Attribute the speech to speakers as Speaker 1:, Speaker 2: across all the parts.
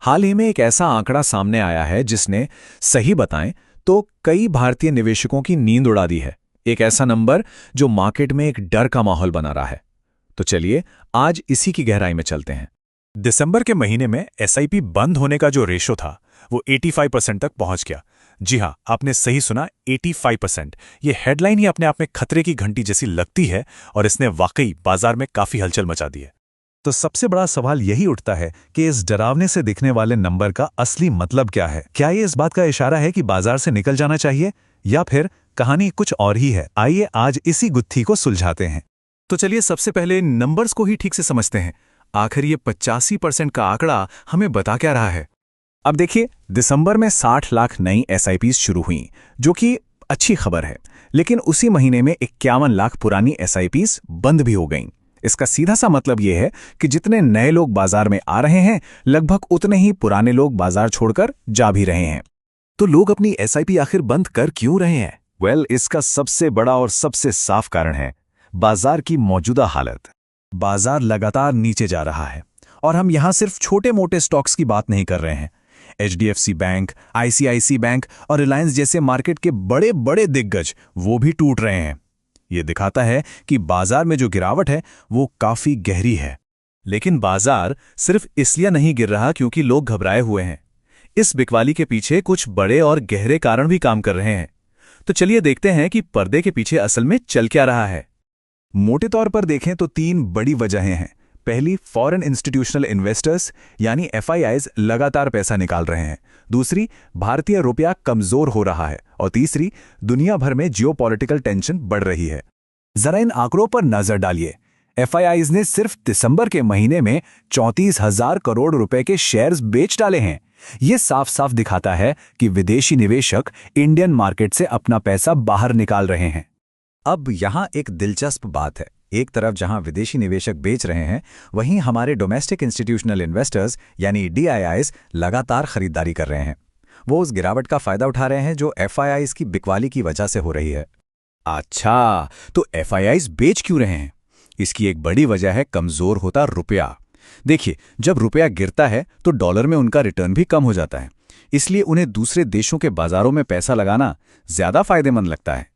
Speaker 1: हाल ही में एक ऐसा आंकड़ा सामने आया है जिसने, सही बताएं तो, कई भारतीय निवेशकों की नींद उड़ा दी है। एक ऐसा नंबर जो मार्केट में एक डर का माहौल बना रहा है। तो चलिए आज इसी की गहराई में चलते हैं।
Speaker 2: दिसंबर के महीने में एसआईपी बंद होने का जो रेशो था वो 85% तक पहुंच गया। जी हां, आपने सही सुना, 85%। ये हेडलाइन ही अपने आप में खतरे की घंटी जैसी लगती है और इसने वाकई बाजार में काफी हलचल मचा दी है। तो सबसे बड़ा सवाल यही उठता है कि इस डरावने से दिखने वाले नंबर का असली मतलब क्या है। क्या ये इस बात का इशारा है कि बाजार से निकल जाना चाहिए, या फिर कहानी कुछ और ही है? आइए आज इसी गुत्थी को सुलझाते हैं। तो चलिए सबसे पहले नंबर्स को ही ठीक से समझते हैं। आखिर ये 85% का आंकड़ा हमें बता क्या रहा है?
Speaker 1: अब देखिए, दिसंबर में 60 लाख नई एसआईपीज शुरू हुई, जो कि अच्छी खबर है। लेकिन उसी महीने में 51 लाख पुरानी एसआईपीज बंद भी हो गईं। इसका सीधा सा मतलब यह है कि जितने नए लोग बाजार में आ रहे हैं, लगभग उतने ही पुराने लोग बाजार छोड़कर जा भी रहे हैं।
Speaker 2: तो लोग अपनी एसआईपी आखिर बंद कर क्यों रहे हैं? इसका सबसे बड़ा और सबसे साफ कारण है बाजार की मौजूदा हालत। बाजार लगातार नीचे जा रहा है, और हम यहां सिर्फ छोटे मोटे स्टॉक्स की बात नहीं कर रहे हैं। एचडीएफसी बैंक, आईसीआईसी बैंक और रिलायंस जैसे मार्केट के बड़े बड़े दिग्गज वो भी टूट रहे हैं। ये दिखाता है कि बाजार में जो गिरावट है वो काफी गहरी है। लेकिन बाजार सिर्फ इसलिए नहीं गिर रहा क्योंकि लोग घबराए हुए हैं। इस बिकवाली के पीछे कुछ बड़े और गहरे कारण भी काम कर रहे हैं। तो चलिए देखते हैं कि पर्दे के पीछे असल में चल क्या रहा है। मोटे तौर पर देखें तो 3 बड़ी वजहें हैं। पहली, फॉरेन इंस्टीट्यूशनल इन्वेस्टर्स यानी एफआईआईज लगातार पैसा निकाल रहे हैं। दूसरी, भारतीय रुपया कमजोर हो रहा है। और तीसरी, दुनिया भर में जियोपॉलिटिकल टेंशन बढ़ रही है। जरा इन आंकड़ों पर नजर डालिए। एफआईआईज ने सिर्फ दिसंबर के महीने में 34,000 करोड़ रुपए के शेयर्स बेच डाले हैं। यह साफ साफ दिखाता है कि विदेशी निवेशक इंडियन मार्केट से अपना पैसा बाहर निकाल रहे हैं।
Speaker 3: अब यहां एक दिलचस्प बात है। एक तरफ जहां विदेशी निवेशक बेच रहे हैं, वहीं हमारे डोमेस्टिक इंस्टीट्यूशनल इन्वेस्टर्स यानी डीआईआईज लगातार खरीदारी कर रहे हैं। वो उस गिरावट का फायदा उठा रहे हैं जो एफआईआईज की बिकवाली की वजह से हो रही है।
Speaker 1: अच्छा, तो एफआईआईज बेच क्यों रहे हैं? इसकी एक बड़ी वजह है कमजोर होता रुपया। देखिए, जब रुपया गिरता है तो डॉलर में उनका रिटर्न भी कम हो जाता है। इसलिए उन्हें दूसरे देशों के बाजारों में पैसा लगाना ज्यादा फायदेमंद लगता है।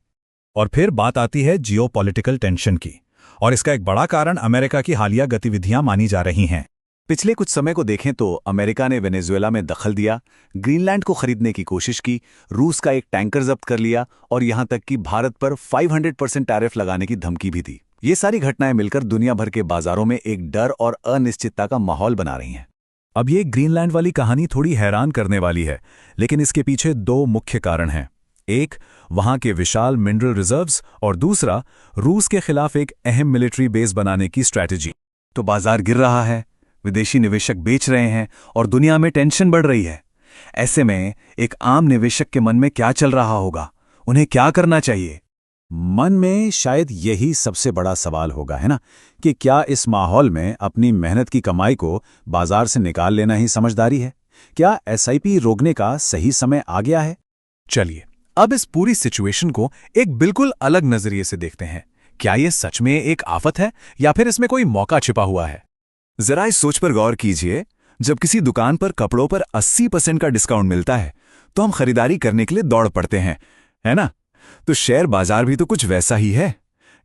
Speaker 2: और फिर बात आती है जियोपॉलिटिकल टेंशन की, और इसका एक बड़ा कारण अमेरिका की हालिया गतिविधियां मानी जा रही हैं।
Speaker 3: पिछले कुछ समय को देखें तो अमेरिका ने वेनेजुएला में दखल दिया, ग्रीनलैंड को खरीदने की कोशिश की, रूस का एक टैंकर जब्त कर लिया, और यहां तक कि भारत पर 500% टैरिफ लगाने की धमकी भी दी। ये सारी घटनाएं मिलकर दुनिया भर के बाजारों में एक डर और अनिश्चितता का माहौल बना रही हैं।
Speaker 2: अब ये ग्रीनलैंड वाली कहानी थोड़ी हैरान करने वाली है, लेकिन इसके पीछे 2 मुख्य कारण हैं। एक, वहां के विशाल मिनरल रिजर्व्स, और दूसरा, रूस के खिलाफ एक अहम मिलिट्री बेस बनाने की स्ट्रैटेजी।
Speaker 3: तो बाजार गिर रहा है, विदेशी निवेशक बेच रहे हैं, और दुनिया में टेंशन बढ़ रही है। ऐसे में एक आम निवेशक के मन में क्या चल रहा होगा? उन्हें क्या करना चाहिए?
Speaker 1: मन में शायद यही सबसे बड़ा सवाल होगा, है ना, कि क्या इस माहौल में अपनी मेहनत की कमाई को बाजार से निकाल लेना ही समझदारी है? क्या एसआईपी रोकने का सही समय आ गया है?
Speaker 2: चलिए अब इस पूरी सिचुएशन को एक बिल्कुल अलग नजरिए से देखते हैं। क्या यह सच में एक आफत है, या फिर इसमें कोई मौका छिपा हुआ है? जरा इस सोच पर गौर कीजिए। जब किसी दुकान पर कपड़ों पर 80% का डिस्काउंट मिलता है तो हम खरीदारी करने के लिए दौड़ पड़ते हैं, है ना? तो शेयर बाजार भी तो कुछ वैसा ही है।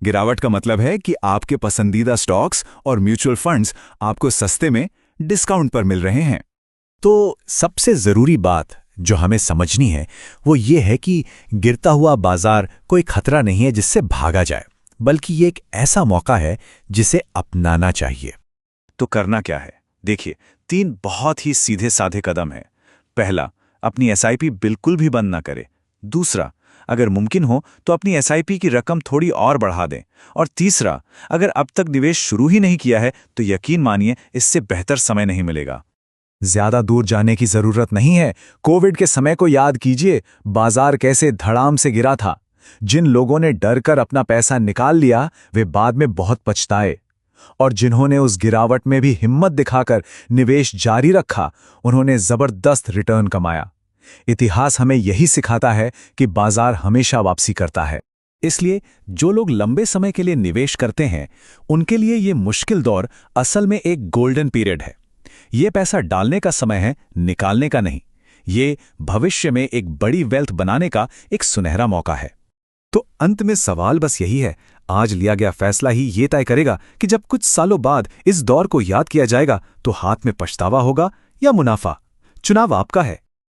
Speaker 2: गिरावट का मतलब है कि आपके पसंदीदा स्टॉक्स और म्यूचुअल फंड्स आपको सस्ते में डिस्काउंट पर मिल रहे हैं।
Speaker 1: तो सबसे जरूरी बात जो हमें समझनी है वो ये है कि गिरता हुआ बाजार कोई खतरा नहीं है जिससे भागा जाए, बल्कि ये एक ऐसा मौका है जिसे अपनाना चाहिए।
Speaker 3: तो करना क्या है? देखिए, 3 बहुत ही सीधे साधे कदम हैं। पहला, अपनी एसआईपी बिल्कुल भी बंद ना करें। दूसरा, अगर मुमकिन हो तो अपनी एसआईपी की रकम थोड़ी और बढ़ा दें। और तीसरा, अगर अब तक निवेश शुरू ही नहीं किया है तो यकीन मानिए इससे बेहतर समय नहीं मिलेगा।
Speaker 2: ज्यादा दूर जाने की जरूरत नहीं है। कोविड के समय को याद कीजिए, बाजार कैसे धड़ाम से गिरा था। जिन लोगों ने डर कर अपना पैसा निकाल लिया वे बाद में बहुत पछताए, और जिन्होंने उस गिरावट में भी हिम्मत दिखाकर निवेश जारी रखा उन्होंने जबरदस्त रिटर्न कमाया। इतिहास हमें यही सिखाता है कि बाजार हमेशा वापसी करता है।
Speaker 1: इसलिए जो लोग लंबे समय के लिए निवेश करते हैं उनके लिए ये मुश्किल दौर असल में एक गोल्डन पीरियड है। ये पैसा डालने का समय है, निकालने का नहीं। ये भविष्य में एक बड़ी वेल्थ बनाने का एक सुनहरा मौका है।
Speaker 2: तो अंत में सवाल बस यही है, आज लिया गया फैसला ही ये तय करेगा कि जब कुछ सालों बाद इस दौर को याद किया जाएगा तो हाथ में पछतावा होगा या मुनाफा। चुनाव आपका है।